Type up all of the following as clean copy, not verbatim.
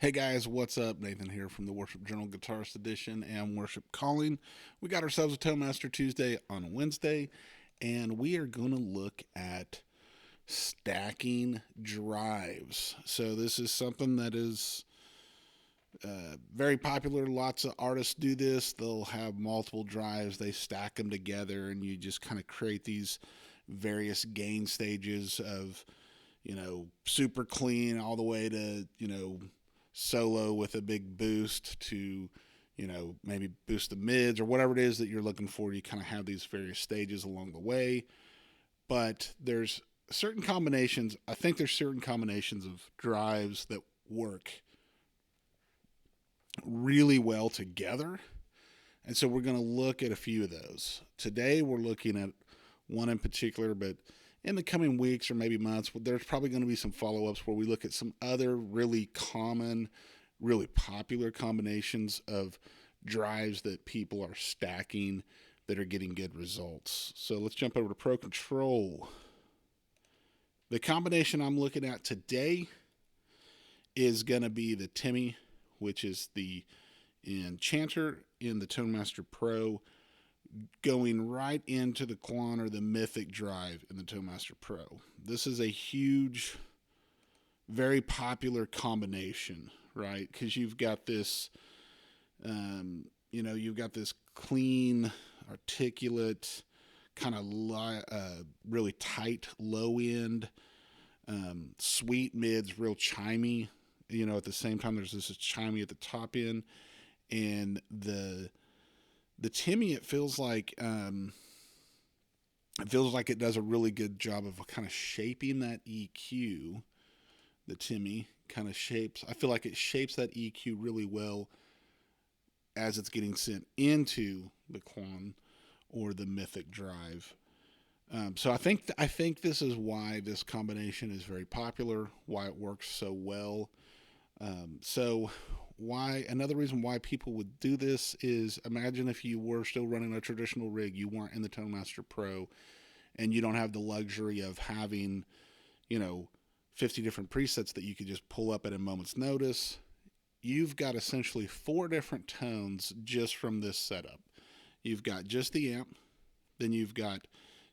Hey guys, what's up? Nathan here from the Worship Journal Guitarist Edition and Worship Calling. We got ourselves a Tone Master Tuesday on a Wednesday, and we are going to look at stacking drives. So, this is something that is very popular. Lots of artists do this. They'll have multiple drives, they stack them together, and you just kind of create these various gain stages of, super clean all the way to, solo with a big boost to, maybe boost the mids or whatever it is that you're looking for. You kind of have these various stages along the way. But there's certain combinations, I think there's certain combinations of drives that work really well together. And so we're going to look at a few of those. Today we're looking at one in particular, but in the coming weeks or maybe months, there's probably going to be some follow-ups where we look at some other really common, really popular combinations of drives that people are stacking that are getting good results. So let's jump over to Pro Control. The combination I'm looking at today is going to be the Timmy, which is the Enchanter in the Tone Master Pro, going right into the Klon or the Mythic drive in the Tone Master Pro. This is a huge, very popular combination, right? Because you've got this, you've got this clean, articulate, kind of really tight low end, sweet mids, real chimey. At the same time, there's this chimey at the top end, and the Timmy, it feels like it does a really good job of kind of shaping that EQ. The Timmy kind of shapes. I feel like it shapes that EQ really well as it's getting sent into the Klon or the Mythic drive. So I think this is why this combination is very popular, why it works so well. So why another reason why people would do this is, imagine if you were still running a traditional rig, you weren't in the Tone Master Pro, and you don't have the luxury of having 50 different presets that you could just pull up at a moment's notice. You've got essentially 4 different tones just from this setup. You've got just the amp, then you've got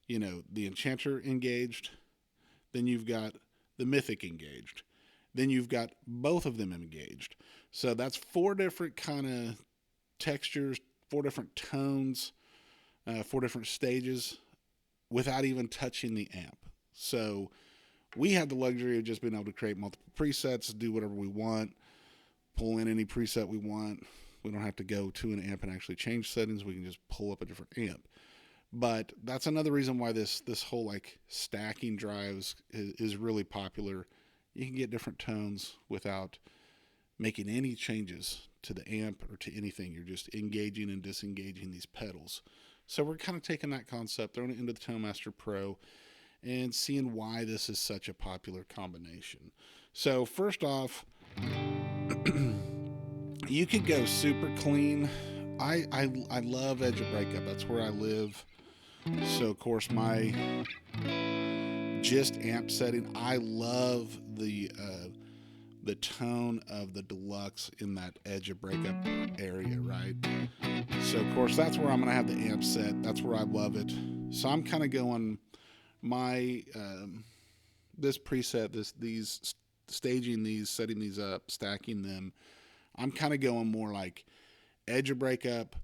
the Enchanter engaged, then you've got the Mythic engaged, then you've got both of them engaged. So that's 4 different kind of textures, 4 different tones, 4 different stages without even touching the amp. So we have the luxury of just being able to create multiple presets, do whatever we want, pull in any preset we want. We don't have to go to an amp and actually change settings. We can just pull up a different amp. But that's another reason why this whole like stacking drives is really popular. You can get different tones without making any changes to the amp or to anything. You're just engaging and disengaging these pedals. So we're kind of taking that concept, throwing it into the Tone Master Pro, and seeing why this is such a popular combination. So first off, you could go super clean. I love edge of breakup. That's where I live. So of course my just amp setting, I love the tone of the deluxe in that edge of breakup area, right? So of course that's where I'm gonna have the amp set. That's where I love it. So I'm kind of going my this preset, these staging these, setting these up, stacking them. I'm kind of going more like edge of breakup.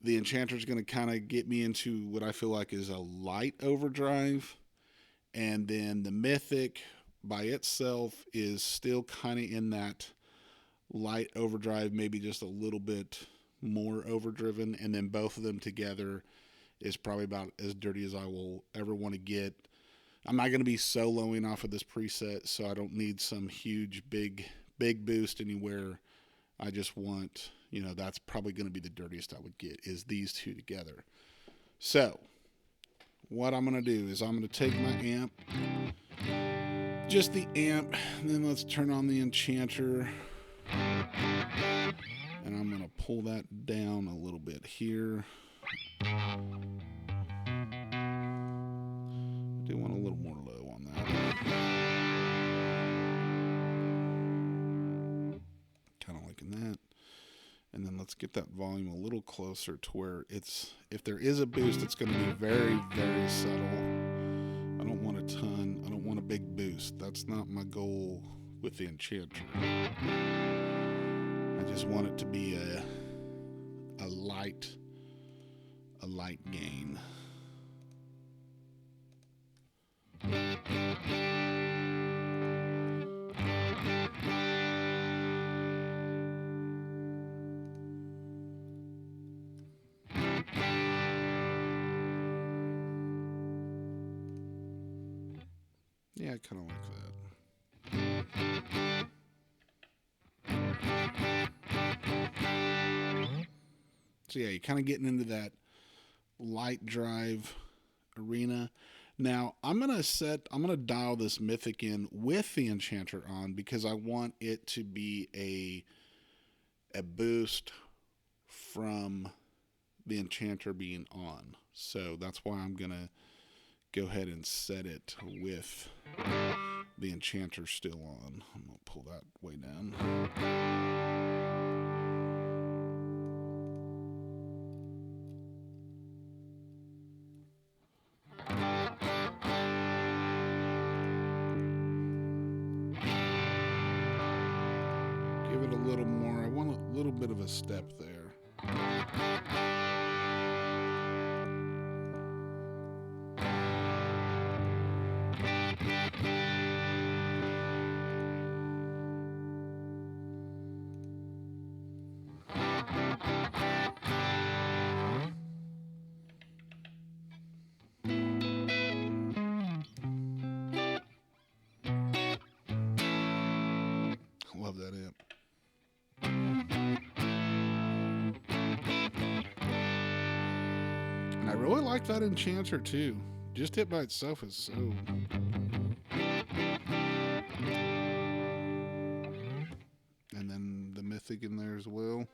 The Enchanter is going to kind of get me into what I feel like is a light overdrive. And then the Mythic by itself is still kind of in that light overdrive, maybe just a little bit more overdriven. And then both of them together is probably about as dirty as I will ever want to get. I'm not going to be soloing off of this preset, so I don't need some huge, big boost anywhere. I just want, that's probably going to be the dirtiest I would get, is these two together. So what I'm going to do is I'm going to take my amp, just the amp, and then let's turn on the Enchanter, and I'm going to pull that down a little bit here. I do want a little more low on that. let's get that volume a little closer to where it's, if there is a boost, it's going to be very, very subtle. I don't want a ton. I don't want a big boost. That's not my goal with the Enchanter. I just want it to be a light gain. Yeah, I kind of like that. So yeah, you're kind of getting into that light drive arena. Now I'm gonna dial this Mythic in with the Enchanter on, because I want it to be a boost from the Enchanter being on. So that's why I'm gonna go ahead and set it with the Enchanter still on. I'm gonna pull that way down. Give it a little more. I want a little bit of a step there. Love that amp. And I really like that Enchanter too. Just it by itself is so... And then the Mythic in there as well.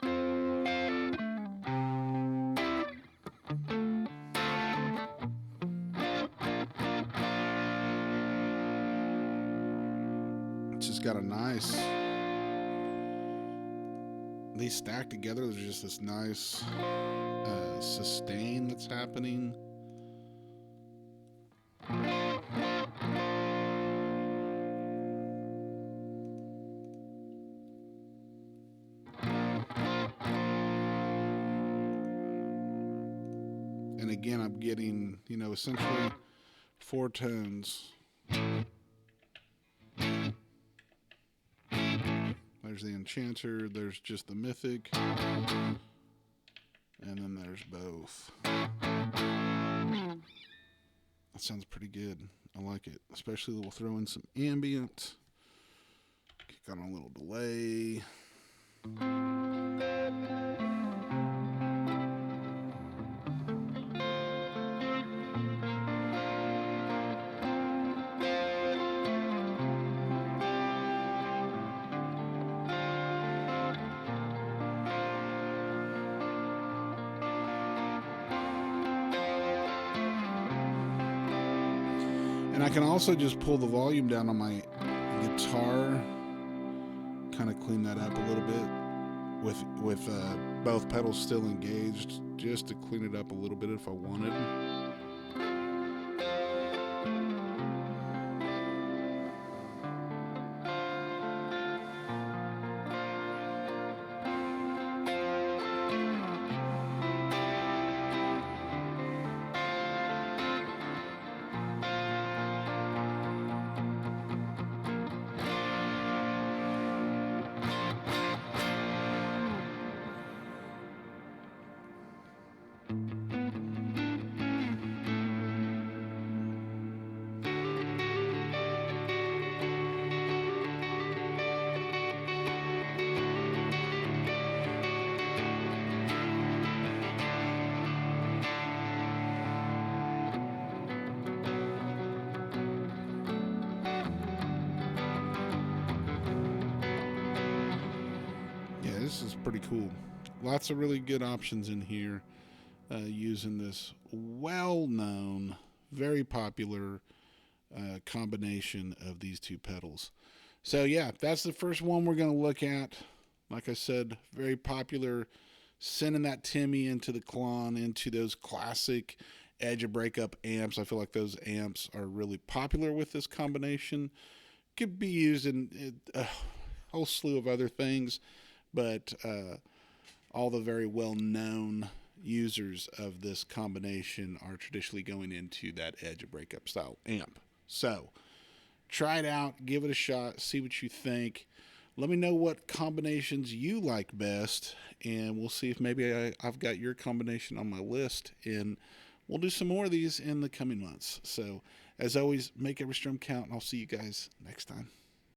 It's just got a nice... These stacked together, there's just this nice sustain that's happening. And again, I'm getting, you know, essentially 4 tones. There's the Enchanter, there's just the Mythic, and then there's both. That sounds pretty good. I like it. Especially we'll throw in some ambient. Kick on a little delay. And I can also just pull the volume down on my guitar, kind of clean that up a little bit with both pedals still engaged, just to clean it up a little bit if I wanted. This is pretty cool. Lots of really good options in here using this well-known, very popular combination of these two pedals. So yeah, that's the first one we're going to look at. Like I said, very popular sending that Timmy into the Klon, into those classic edge of breakup amps. I feel like those amps are really popular with this combination. Could be used in a whole slew of other things, but all the very well-known users of this combination are traditionally going into that edge of breakup style amp. So try it out, give it a shot, see what you think. Let me know what combinations you like best, and we'll see if maybe I've got your combination on my list, and we'll do some more of these in the coming months. So as always, make every strum count, and I'll see you guys next time.